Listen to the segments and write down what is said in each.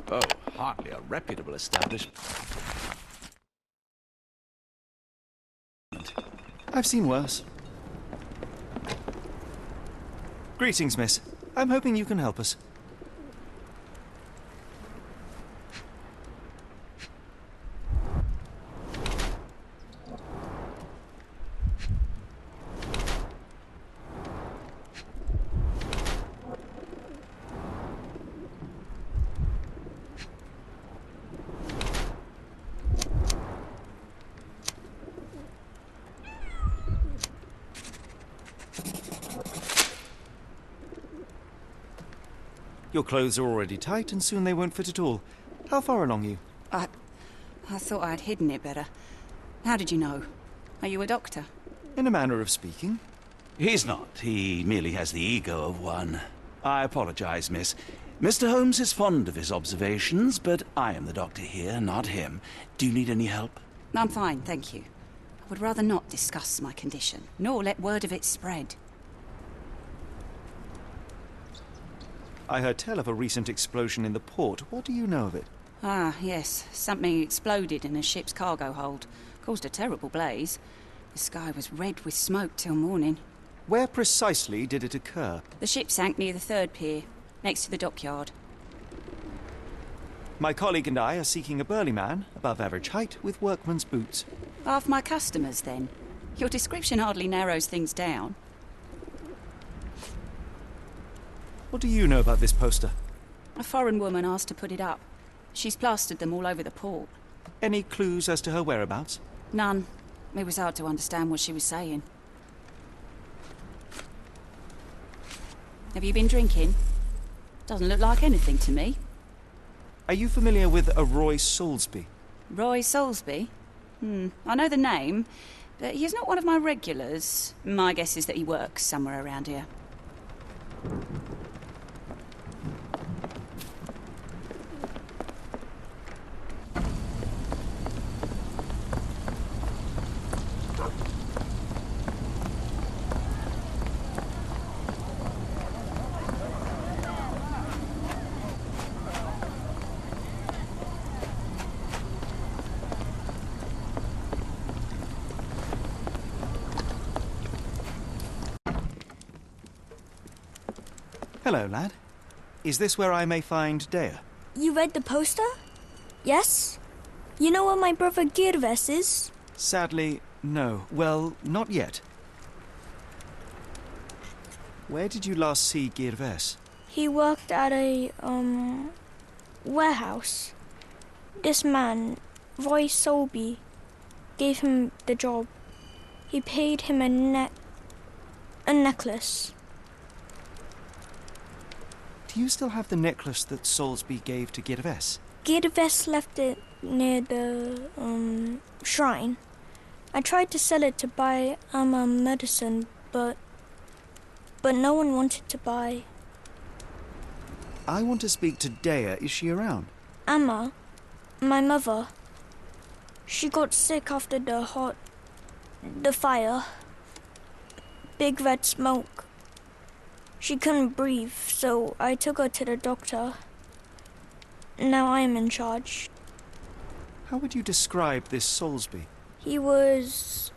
Oh, hardly a reputable establishment. I've seen worse. Greetings, miss. I'm hoping you can help us. Your clothes are already tight, and soon they won't fit at all. How far along are you? I thought I'd hidden it better. How did you know? Are you a doctor? In a manner of speaking. He's not. He merely has the ego of one. I apologize, miss. Mr. Holmes is fond of his observations, but I am the doctor here, not him. Do you need any help? I'm fine, thank you. I would rather not discuss my condition, nor let word of it spread. I heard tell of a recent explosion in the port. What do you know of it? Ah, yes. Something exploded in a ship's cargo hold. Caused a terrible blaze. The sky was red with smoke till morning. Where precisely did it occur? The ship sank near the third pier, next to the dockyard. My colleague and I are seeking a burly man, above average height, with workman's boots. Half my customers, then. Your description hardly narrows things down. What do you know about this poster? A foreign woman asked to put it up. She's plastered them all over the port. Any clues as to her whereabouts? None. It was hard to understand what she was saying. Have you been drinking? Doesn't look like anything to me. Are you familiar with a Roy Soulsby? Roy Soulsby? I know the name, but he's not one of my regulars. My guess is that he works somewhere around here. Hello, lad. Is this where I may find Dea? You read the poster? Yes? You know where my brother Girves is? Sadly, no. Well, not yet. Where did you last see Girves? He worked at a, warehouse. This man, Roy Soulsby, gave him the job. He paid him a necklace. Do you still have the necklace that Soulsby gave to Girves? Girves left it near the, shrine. I tried to sell it to buy medicine, but no one wanted to buy. I want to speak to Dea. Is she around? Amma, my mother, she got sick after the fire. Big red smoke. She couldn't breathe, so I took her to the doctor. Now I am in charge. How would you describe this Soulsby? He was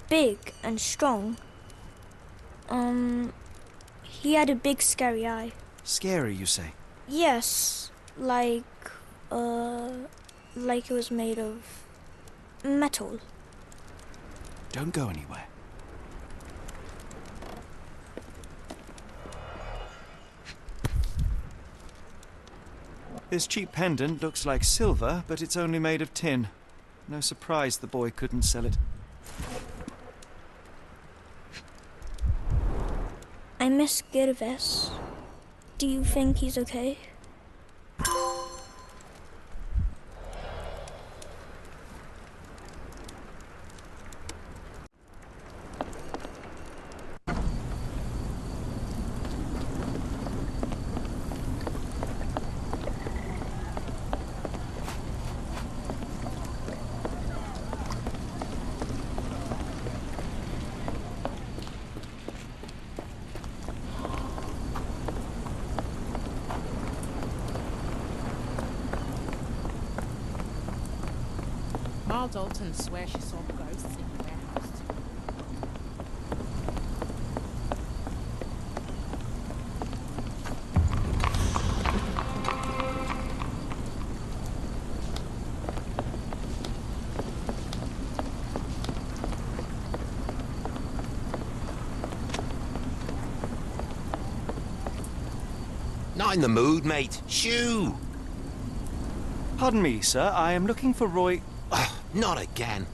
big and strong. He had a big scary eye. Scary, you say? Yes, like it was made of metal. Don't go anywhere. This cheap pendant looks like silver, but it's only made of tin. No surprise the boy couldn't sell it. I miss Girves. Do you think he's okay? Jarl Dalton swears she saw ghosts in the warehouse. Not in the mood, mate. Shoo! Pardon me, sir. I am looking for Roy... Not again.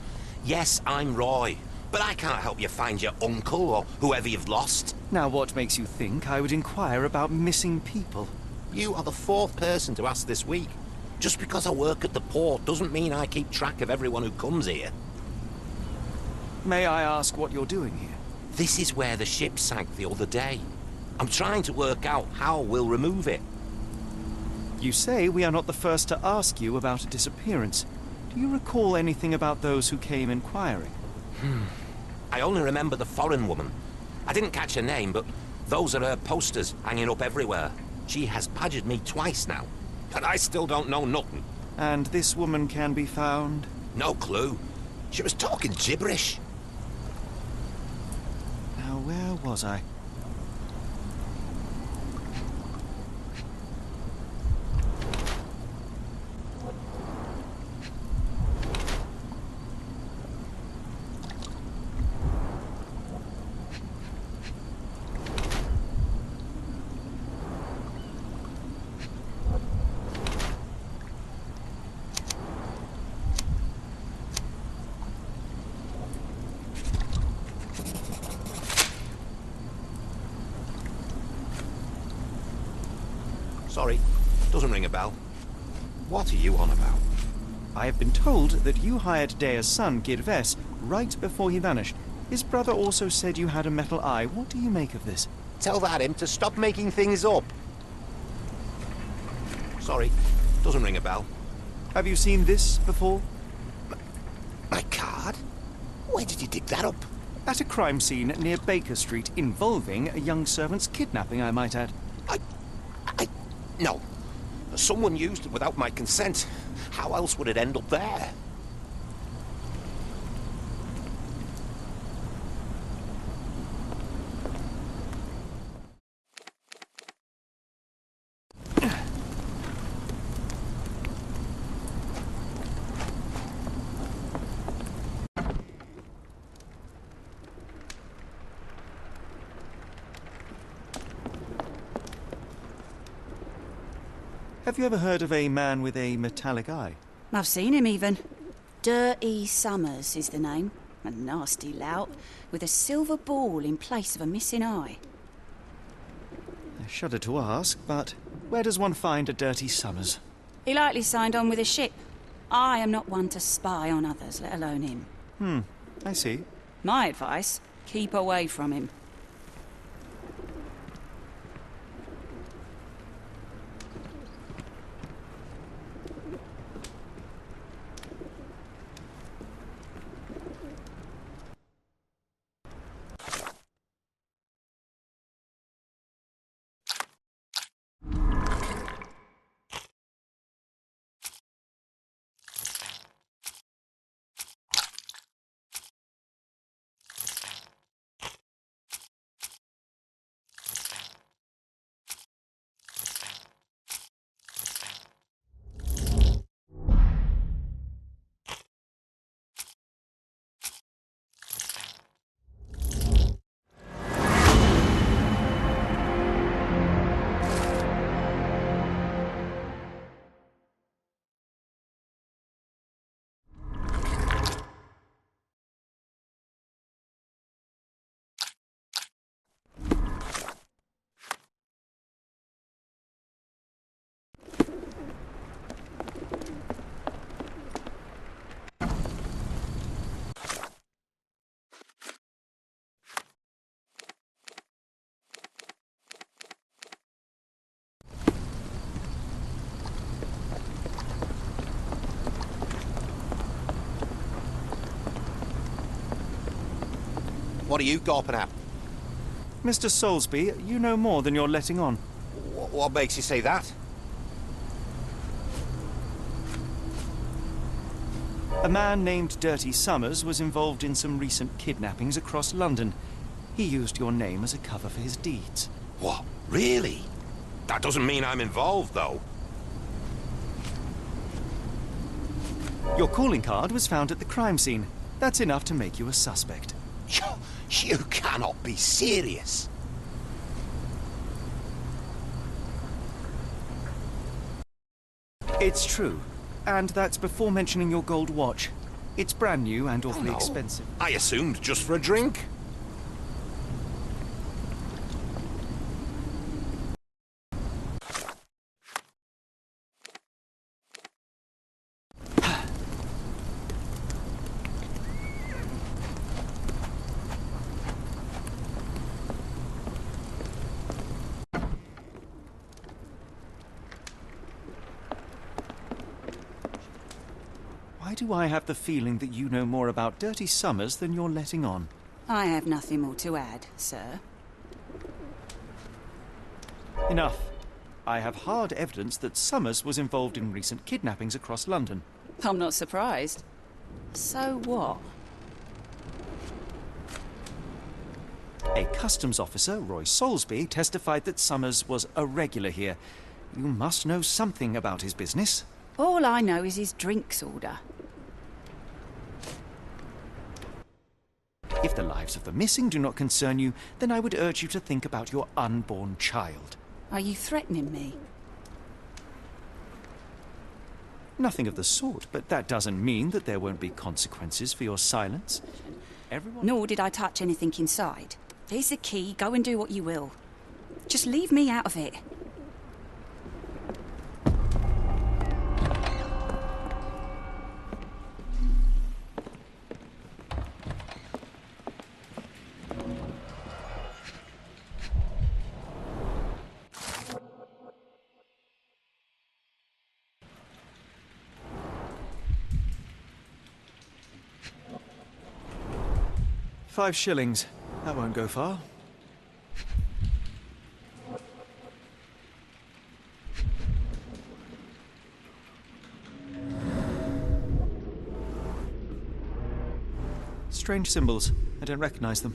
Yes, I'm Roy, but I can't help you find your uncle or whoever you've lost. Now, what makes you think I would inquire about missing people? You are the fourth person to ask this week. Just because I work at the port doesn't mean I keep track of everyone who comes here. May I ask what you're doing here? This is where the ship sank the other day. I'm trying to work out how we'll remove it. You say we are not the first to ask you about a disappearance. Do you recall anything about those who came inquiring? I only remember the foreign woman. I didn't catch her name, but those are her posters hanging up everywhere. She has badgered me twice now, and I still don't know nothing. And this woman can be found? No clue. She was talking gibberish. Now, where was I? Sorry, doesn't ring a bell. What are you on about? I have been told that you hired Dea's son, Girves, right before he vanished. His brother also said you had a metal eye. What do you make of this? Tell that him to stop making things up. Sorry, doesn't ring a bell. Have you seen this before? My card? Where did you dig that up? At a crime scene near Baker Street involving a young servant's kidnapping, I might add. No. Someone used it without my consent. How else would it end up there? Have you ever heard of a man with a metallic eye? I've seen him even. Dirty Summers is the name. A nasty lout, with a silver ball in place of a missing eye. I shudder to ask, but where does one find a Dirty Summers? He likely signed on with a ship. I am not one to spy on others, let alone him. I see. My advice, keep away from him. What are you gawping at? Mr. Soulsby, you know more than you're letting on. What makes you say that? A man named Dirty Summers was involved in some recent kidnappings across London. He used your name as a cover for his deeds. What? Really? That doesn't mean I'm involved, though. Your calling card was found at the crime scene. That's enough to make you a suspect. You cannot be serious. It's true. And that's before mentioning your gold watch. It's brand new and awfully No. expensive. I assumed just for a drink. Why do I have the feeling that you know more about Dirty Summers than you're letting on? I have nothing more to add, sir. Enough. I have hard evidence that Summers was involved in recent kidnappings across London. I'm not surprised. So what? A customs officer, Roy Soulsby, testified that Summers was a regular here. You must know something about his business. All I know is his drinks order. If the lives of the missing do not concern you, then I would urge you to think about your unborn child. Are you threatening me? Nothing of the sort, but that doesn't mean that there won't be consequences for your silence. Everyone... Nor did I touch anything inside. Here's the key, go and do what you will. Just leave me out of it. £5. That won't go far. Strange symbols. I don't recognize them.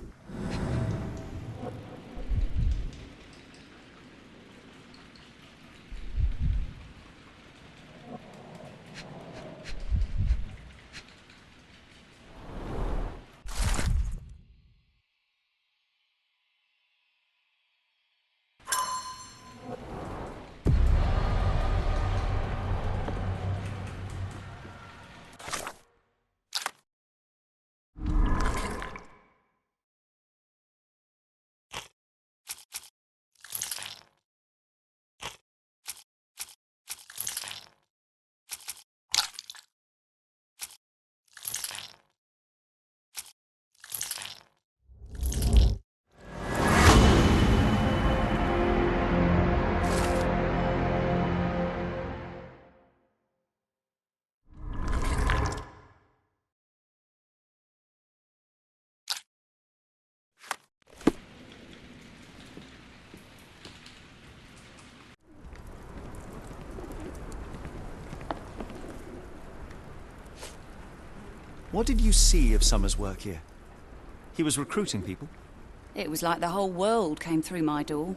What did you see of Summers' work here? He was recruiting people? It was like the whole world came through my door.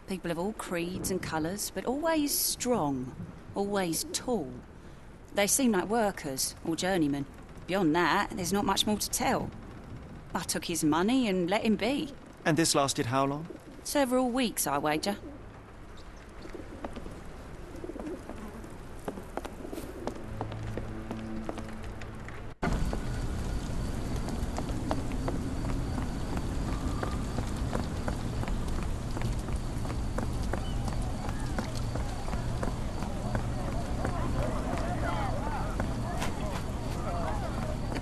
People of all creeds and colours, but always strong, always tall. They seemed like workers or journeymen. Beyond that, there's not much more to tell. I took his money and let him be. And this lasted how long? Several weeks, I wager.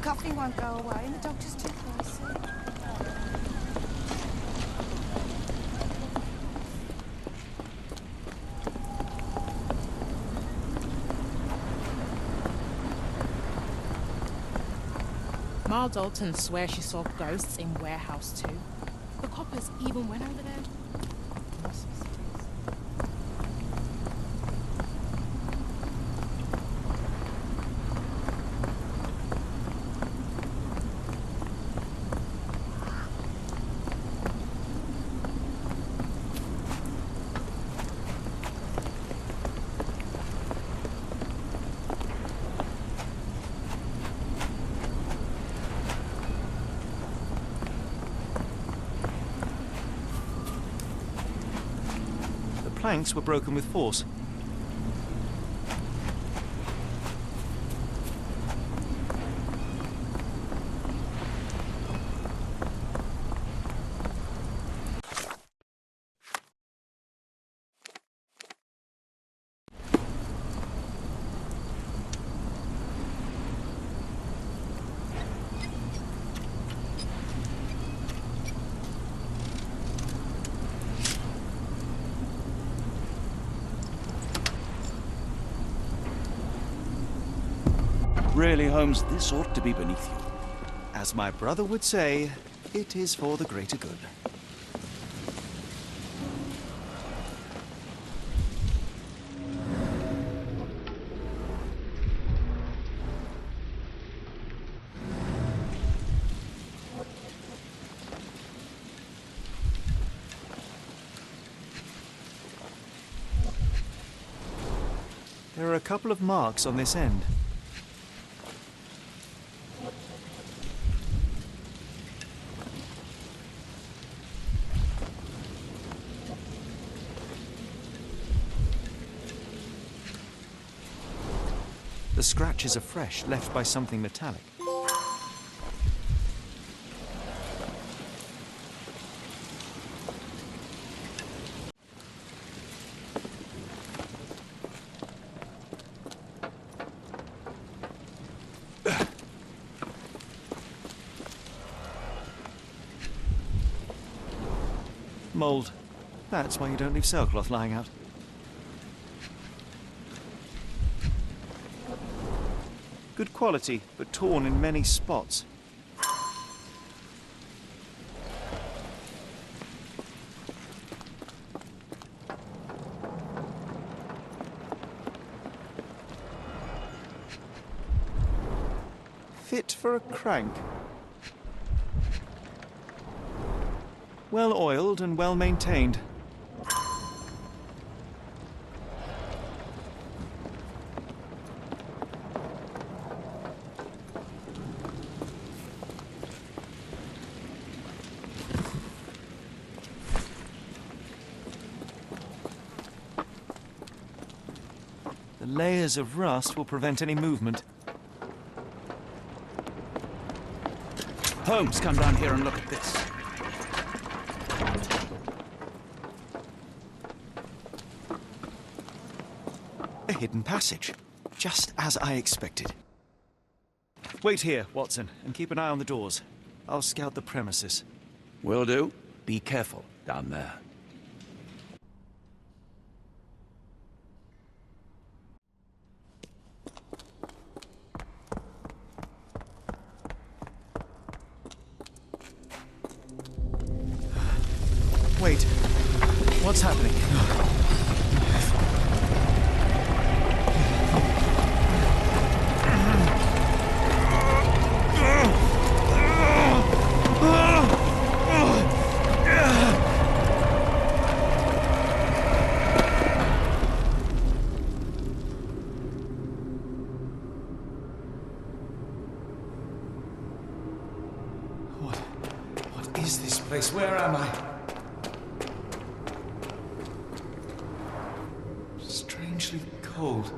Coffee won't go away and the doctor's too close. Ma Dalton swears she saw ghosts in warehouse too. The coppers even went over there. planks were broken with force. Really, Holmes, this ought to be beneath you. As my brother would say, it is for the greater good. There are a couple of marks on this end. The scratches are fresh, left by something metallic. Mold. That's why you don't leave sailcloth lying out. Good quality, but torn in many spots. Fit for a crank. Well oiled and well maintained. The layers of rust will prevent any movement. Holmes, come down here and look at this. A hidden passage, just as I expected. Wait here, Watson, and keep an eye on the doors. I'll scout the premises. Will do. Be careful down there. Wait, what's happening? What is this place? Where am I? Strangely cold.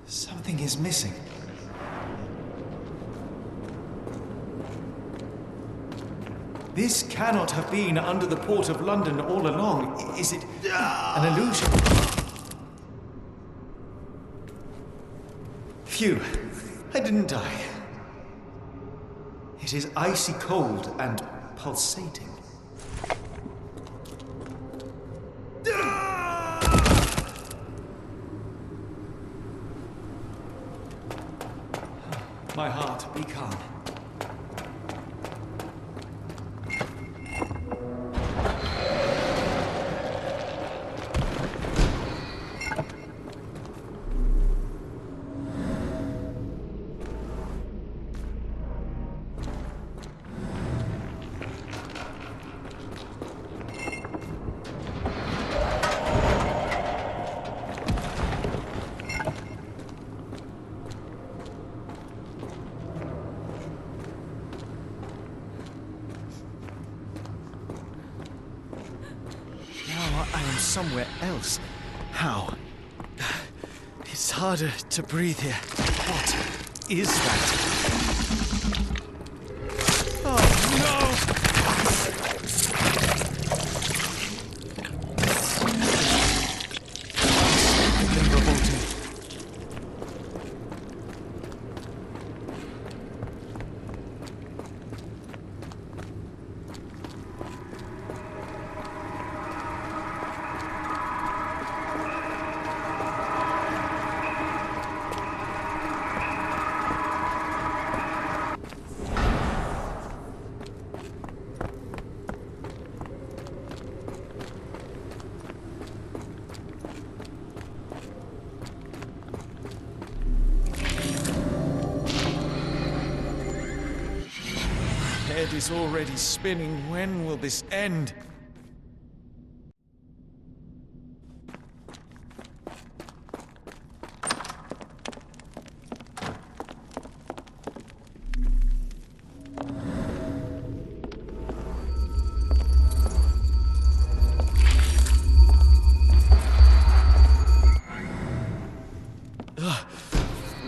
Something is missing. This cannot have been under the port of London all along. Is it an illusion? Phew, I didn't die. It is icy cold and pulsating. My heart, be calm. somewhere else. How? It's harder to breathe here. What is that? Oh, no! Revolting. Head is already spinning. When will this end?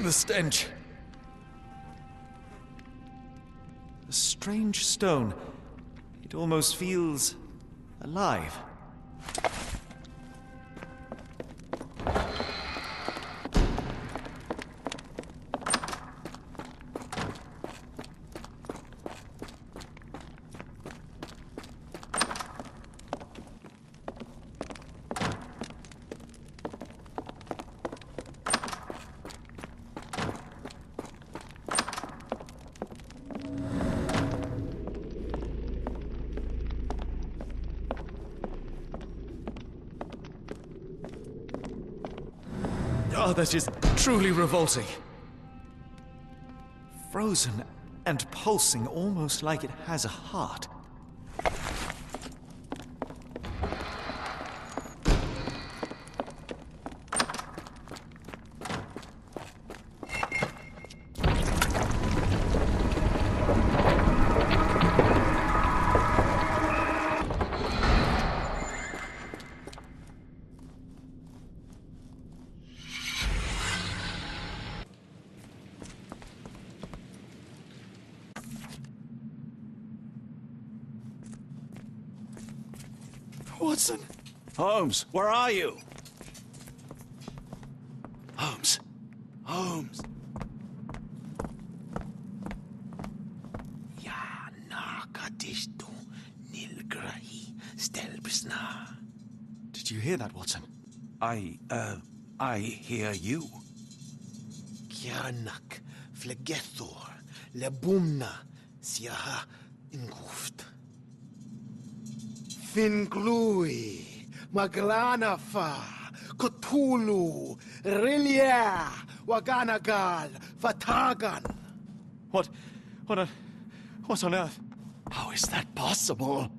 The stench. A strange stone. It almost feels alive. Oh, that is truly revolting. Frozen and pulsing, almost like it has a heart. Watson! Holmes, where are you? Holmes. Holmes. Did you hear that, Watson? I hear you. Kianak, flegethor, lebumna, siaha, inguft. Finglui, maglanafa, kotulu, rilia, waganagal, fatagan. What on earth? How is that possible?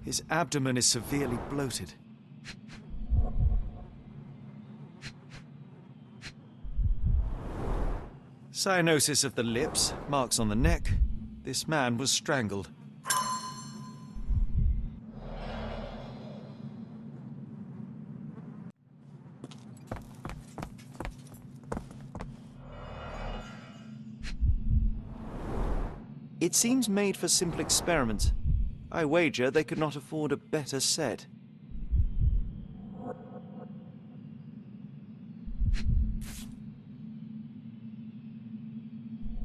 His abdomen is severely bloated. Cyanosis of the lips, marks on the neck. This man was strangled. It seems made for simple experiments. I wager they could not afford a better set.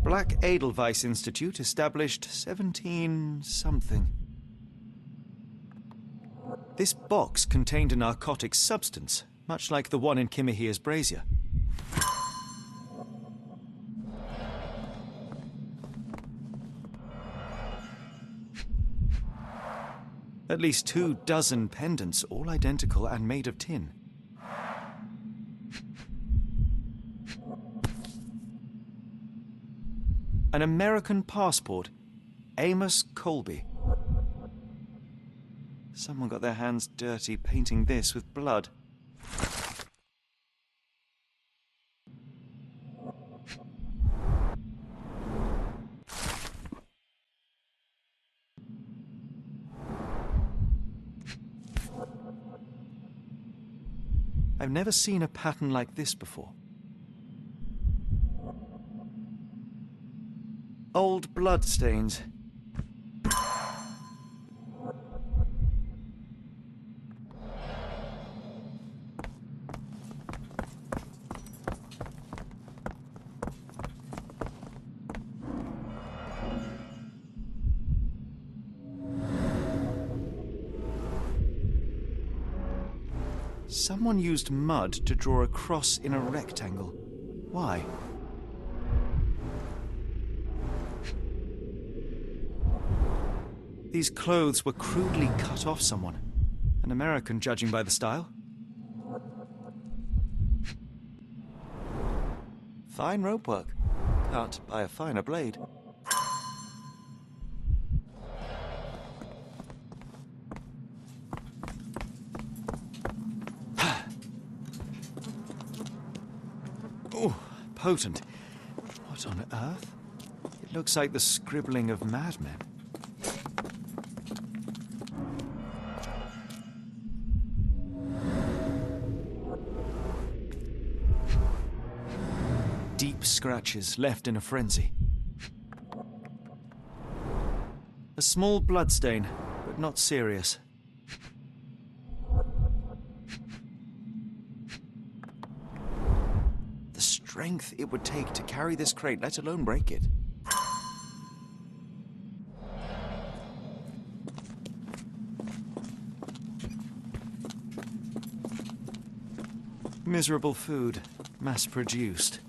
Black Edelweiss Institute, established 17-something. This box contained a narcotic substance, much like the one in Kimihia's brazier. At least 24 pendants, all identical and made of tin. An American passport. Amos Colby. Someone got their hands dirty painting this with blood. I've never seen a pattern like this before. Old blood stains. Someone used mud to draw a cross in a rectangle. Why? These clothes were crudely cut off someone. An American, judging by the style. Fine rope work, cut by a finer blade. Oh, potent. What on earth? It looks like the scribbling of madmen. Deep scratches left in a frenzy. A small bloodstain, but not serious. The strength it would take to carry this crate, let alone break it. Miserable food, mass-produced.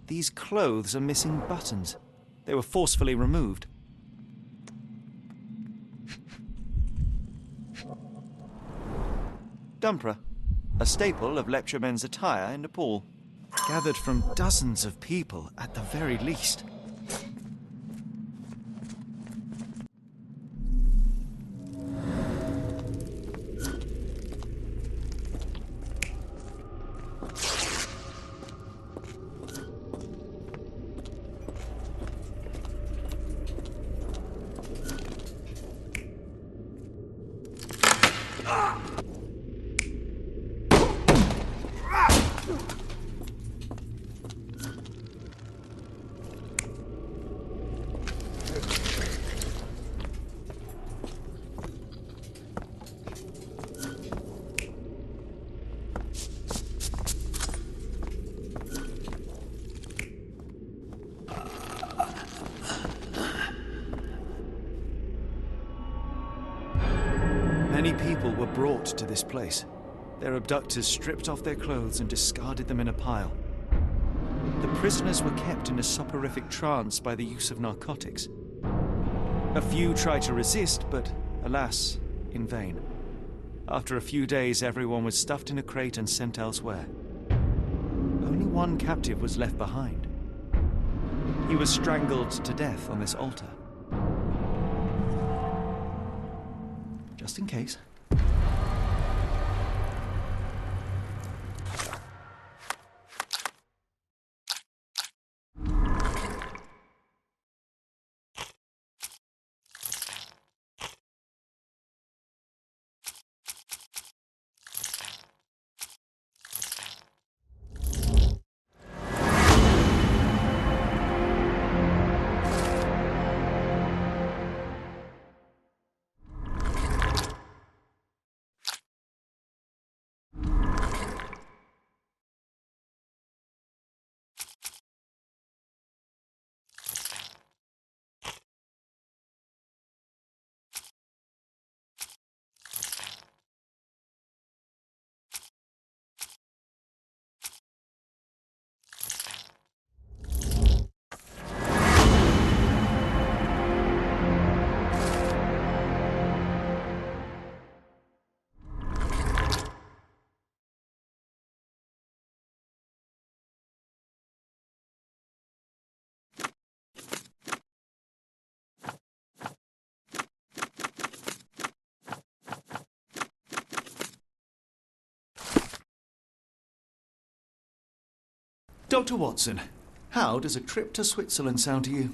These clothes are missing buttons. They were forcefully removed. Dumpra, a staple of lecturemen's attire in Nepal, gathered from dozens of people at the very least. Many people were brought to this place. Their abductors stripped off their clothes and discarded them in a pile. The prisoners were kept in a soporific trance by the use of narcotics. A few tried to resist, but alas, in vain. After a few days, everyone was stuffed in a crate and sent elsewhere. Only one captive was left behind. He was strangled to death on this altar. Just in case. Dr. Watson, how does a trip to Switzerland sound to you?